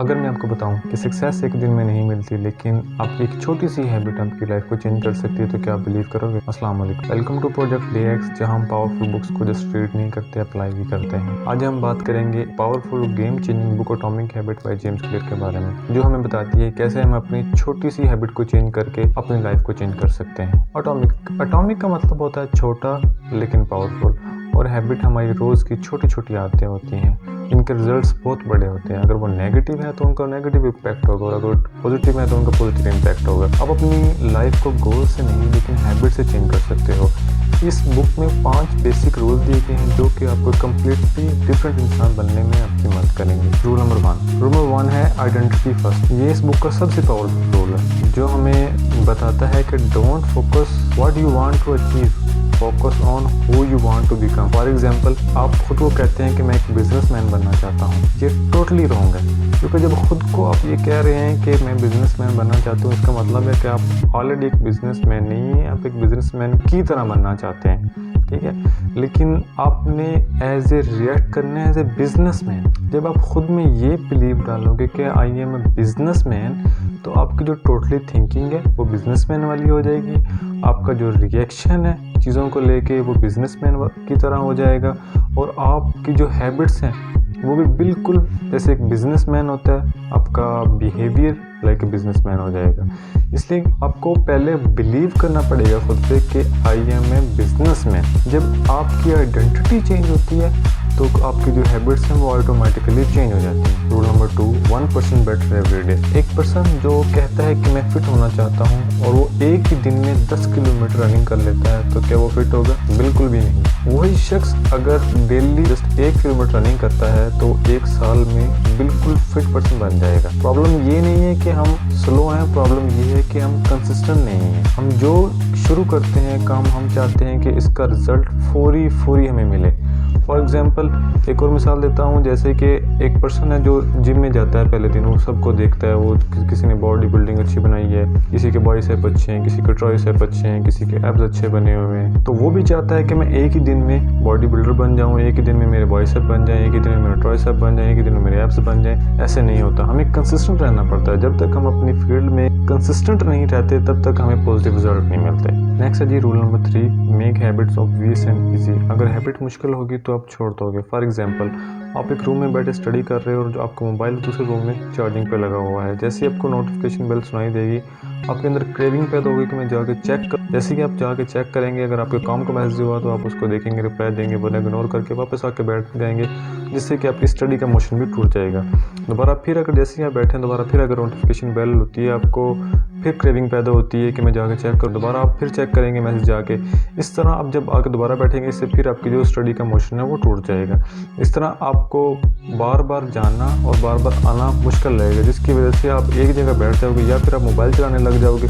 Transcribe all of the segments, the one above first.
अगर मैं आपको बताऊं कि सक्सेस एक दिन में नहीं मिलती, लेकिन आपकी एक छोटी सी हैबिट आपकी लाइफ को चेंज कर सकती है, तो क्या आप बिलीव करोगे? अस्सलाम वालेकुम, वेलकम टू प्रोजेक्ट डीएक्स, जहां हम पावरफुल बुक्स को जस्ट रीड नहीं करते, अप्लाई भी करते हैं। आज हम बात करेंगे powerful game changing book atomic habit by James clear के बारे में, जो हमें बताती है कैसे हम अपनी छोटी सी हैबिट को चेंज करके अपनी लाइफ को चेंज कर सकते हैं। एटॉमिक का मतलब होता है छोटा लेकिन पावरफुल, और हैबिट हमारी रोज़ की छोटी छोटी आदतें होती हैं। इनके रिजल्ट्स बहुत बड़े होते हैं। अगर वो नेगेटिव है तो उनका नेगेटिव इम्पैक्ट होगा, और अगर पॉजिटिव है तो उनका पॉजिटिव इम्पैक्ट होगा। आप अपनी लाइफ को गोल से नहीं लेकिन हैबिट से चेंज कर सकते हो। इस बुक में 5 बेसिक रूल दिए गए हैं जो कि आपको कम्प्लीटली डिफरेंट इंसान बनने में आपकी मदद करेंगे। रूल नंबर 1 है आइडेंटिटी फर्स्ट। ये इस बुक का सबसे पावरफुल रूल है, जो हमें बताता है कि don't focus what you want to achieve, focus on who you want to become. For example, आप खुद को कहते हैं कि मैं एक बिजनेसमैन बनना चाहता हूँ। ये टोटली रॉन्ग है, क्योंकि जब खुद को आप ये कह रहे हैं कि मैं बिजनेसमैन बनना चाहता हूँ, इसका मतलब है कि आप ऑलरेडी एक बिजनेसमैन नहीं है, आप एक बिजनेसमैन की तरह बनना चाहते हैं। ठीक है, लेकिन आपने एज ए रिएक्ट करना है एज ए बिजनेसमैन। जब आप खुद में ये बिलीव डालोगे कि आई एम ए बिजनेसमैन, तो आपकी जो टोटली थिंकिंग है वो बिजनेसमैन वाली हो जाएगी। आपका जो रिएक्शन है चीज़ों को लेके वो बिजनेसमैन की तरह हो जाएगा, और आपकी जो हैबिट्स हैं वो भी बिल्कुल जैसे एक बिजनेसमैन होता है, आपका बिहेवियर लाइक ए बिजनेसमैन हो जाएगा। इसलिए आपको पहले बिलीव करना पड़ेगा खुद पे कि आई एम ए बिजनेसमैन। जब आपकी आइडेंटिटी चेंज होती है तो आपकी जो हैबिट्स हैं वो ऑटोमेटिकली चेंज हो जाती हैं। Rule number 2, 1% better every day. एक पर्सन जो कहता है कि मैं फिट होना चाहता हूँ और वो एक ही दिन में 10 किलोमीटर रनिंग कर लेता है, तो क्या वो फिट होगा? बिल्कुल भी नहीं। वही शख्स अगर डेली जस्ट 1 किलोमीटर रनिंग करता है तो 1 साल में बिल्कुल फिट पर्सन बन जाएगा। प्रॉब्लम ये नहीं है कि हम स्लो हैं, प्रॉब्लम ये है कि हम कंसिस्टेंट नहीं हैं। हम जो शुरू करते हैं काम, हम चाहते हैं कि इसका रिजल्ट फौरी हमें मिले। फॉर एग्जाम्पल, एक और मिसाल देता हूँ, जैसे कि एक पर्सन है जो जिम में जाता है, पहले दिन वो सबको देखता है, वो किसी ने बॉडी बिल्डिंग अच्छी बनाई है, किसी के बाइसेप अच्छे हैं, किसी के ट्राइसेप अच्छे हैं, किसी के एब्स अच्छे बने हुए हैं, तो वो भी चाहता है कि मैं एक ही दिन में बॉडी बिल्डर बन जाऊँ, एक ही दिन में मेरे बाइसेप बन जाए, एक ही दिन में मेरे ट्राइसेप बन जाए, एक ही दिन में मेरे एब्स बन जाए। ऐसे नहीं होता, हमें कंसिस्टेंट रहना पड़ता है। जब तक हम अपनी फील्ड में कंसिस्टेंट नहीं रहते तब तक हमें पॉजिटिव रिजल्ट नहीं मिलते। नेक्स्ट है जी rule number 3, make habits obvious and easy. अगर हैबिट मुश्किल होगी तो आप छोड़ दोगे। फॉर एग्जाम्पल, आप एक रूम में बैठे स्टडी कर रहे हो और जो आपका मोबाइल दूसरे रूम में चार्जिंग पे लगा हुआ है। जैसे ही आपको नोटिफिकेशन बेल सुनाई देगी, आपके अंदर क्रेविंग पैदा होगी कि मैं जाके चेक कर। जैसे कि आप जाके चेक करेंगे, अगर आपके काम का मैसेज हुआ तो आप उसको देखेंगे, रिप्लाई देंगे, वरना इग्नोर करके वापस आके बैठ जाएंगे, जिससे कि आपकी स्टडी का मोशन भी टूट जाएगा। दोबारा फिर अगर जैसे ही आप बैठे दोबारा फिर अगर नोटिफिकेशन बेल होती है, आपको फिर क्रेविंग पैदा होती है कि मैं जाके चेक करूँ, दोबारा आप फिर चेक करेंगे मैसेज जाके। इस तरह आप जब आके दोबारा बैठेंगे, इससे फिर आपकी जो स्टडी का मोशन है वो टूट जाएगा। इस तरह आपको बार बार जाना और बार बार आना मुश्किल लगेगा, जिसकी वजह से आप एक जगह बैठ जाओगे, या फिर आप मोबाइल चलाने लग जाओगे,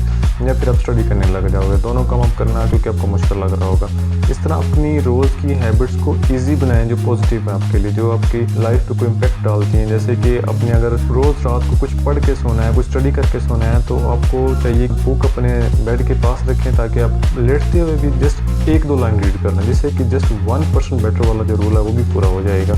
या फिर आप स्टडी करने लग जाओगे। दोनों काम आप करना क्योंकि आपको मुश्किल लग रहा होगा। इस तरह अपनी रोज़ की हैबिट्स को ईजी बनाएं, जो पॉजिटिव है आपके लिए, जो आपकी लाइफ पे कोई इम्पैक्ट डालती हैं। जैसे कि अपने अगर रोज़ रात को कुछ पढ़ के सोना है, कुछ स्टडी करके सोना है, तो आपको चाहिए बुक अपने बेड के पास रखें, ताकि आप लेटते हुए भी जस्ट 1-2 लाइन रीड करना, जिससे कि जस्ट 1% बेटर वाला जो रूल है वो भी पूरा हो जाएगा।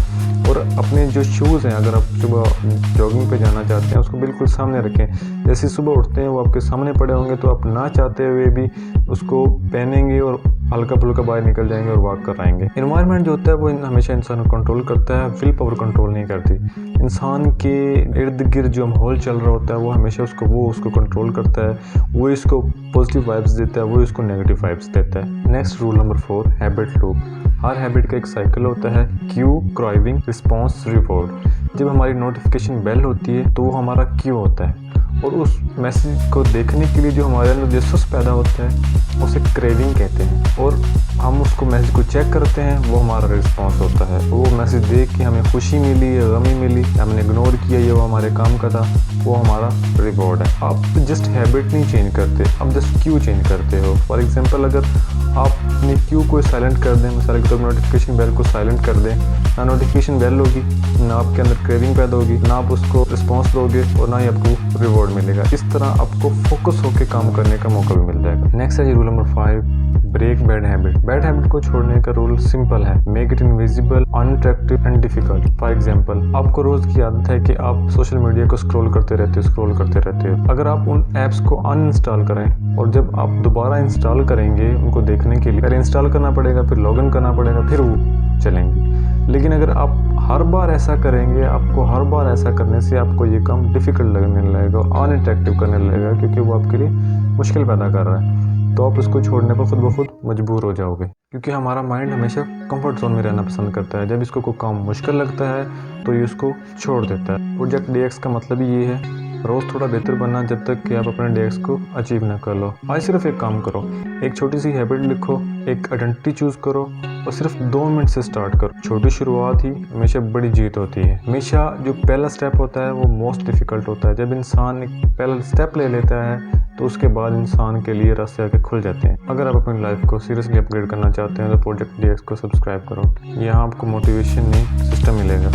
और अपने जो शूज़ हैं, अगर आप सुबह जॉगिंग पे जाना चाहते हैं, उसको बिल्कुल सामने रखें। जैसे सुबह उठते हैं वो आपके सामने पड़े होंगे, तो आप ना चाहते हुए भी उसको पहनेंगे और हल्का फुल्का बाहर निकल जाएंगे और वॉक कर आएंगे। एनवायरनमेंट जो होता है वो हमेशा इंसान को कंट्रोल करता है, विल पावर कंट्रोल नहीं करती। इंसान के इर्द गिर्द जो माहौल चल रहा होता है वो हमेशा उसको कंट्रोल करता है। वो इसको पॉजिटिव वाइब्स देता है, वो इसको नेगेटिव वाइब्स देता है। Next rule number 4, habit loop. हर हैबिट का एक साइकिल होता है, क्यू, क्राइविंग, रिस्पॉन्स, रिवॉर्ड। जब हमारी नोटिफिकेशन बेल होती है तो वो हमारा क्यू होता है, और उस मैसेज को देखने के लिए जो हमारे अंदर जसूस पैदा होता है उसे क्रेविंग कहते हैं, और हम उसको मैसेज को चेक करते हैं, वो हमारा रिस्पॉन्स होता है। वो मैसेज देख के हमें खुशी मिली या गमी मिली, हमने इग्नोर किया, ये वो हमारे काम का था, वो हमारा रिवॉर्ड है। आप जस्ट हैबिट नहीं चेंज करते, आप जस्ट क्यू चेंज करते हो। फॉर एग्जाम्पल, अगर आप अपने क्यू को साइलेंट कर दें, मिसाल के तौर पर नोटिफिकेशन बेल को साइलेंट कर दें, ना नोटिफिकेशन बेल होगी, ना आपके अंदर क्रेविंग पैदा होगी, ना आप उसको रिस्पॉन्स दोगे, और ना ही आपको रिवॉर्ड मिलेगा। इस तरह आपको फोकस होकर काम करने का मौका भी मिल जाएगा। नेक्स्ट है जी rule number 5, break bad habit. Bad habit को छोड़ने का रूल सिंपल है, make it invisible, unattractive and difficult. For example, आपको रोज की आदत है कि आप सोशल मीडिया को स्क्रॉल करते रहते हो। अगर आप उन ऐप्स को अनइंस्टॉल करें और जब आप दोबारा इंस्टॉल करेंगे उनको देखने के लिए, पहले इंस्टॉल करना पड़ेगा, फिर लॉगिन करना पड़ेगा, फिर वो चलेंगे। लेकिन अगर आप हर बार ऐसा करेंगे, आपको हर बार ऐसा करने से आपको ये काम डिफिकल्ट लगने लगेगा, अनअट्रैक्टिव करने लगेगा, क्योंकि वो आपके लिए मुश्किल पैदा कर रहा है। तो आप उसको छोड़ने पर खुद ब खुद मजबूर हो जाओगे, क्योंकि हमारा माइंड हमेशा कंफर्ट जोन में रहना पसंद करता है। जब इसको कोई काम मुश्किल लगता है तो ये उसको छोड़ देता है। प्रोजेक्ट DX का मतलब ही ये है, रोज़ थोड़ा बेहतर बनना जब तक कि आप अपने DX को अचीव ना कर लो। आज सिर्फ एक काम करो, एक छोटी सी हैबिट लिखो, एक आइडेंटिटी चूज़ करो और सिर्फ 2 मिनट से स्टार्ट करो। छोटी शुरुआत ही हमेशा बड़ी जीत होती है। हमेशा जो पहला स्टेप होता है वो मोस्ट डिफ़िकल्ट होता है। जब इंसान एक पहला स्टेप ले लेता है तो उसके बाद इंसान के लिए रास्ते आगे खुल जाते हैं। अगर आप अपनी लाइफ को सीरियसली अपग्रेड करना चाहते हैं तो प्रोजेक्ट DX को सब्सक्राइब करो। यहाँ आपको मोटिवेशन नहीं, सिस्टम मिलेगा।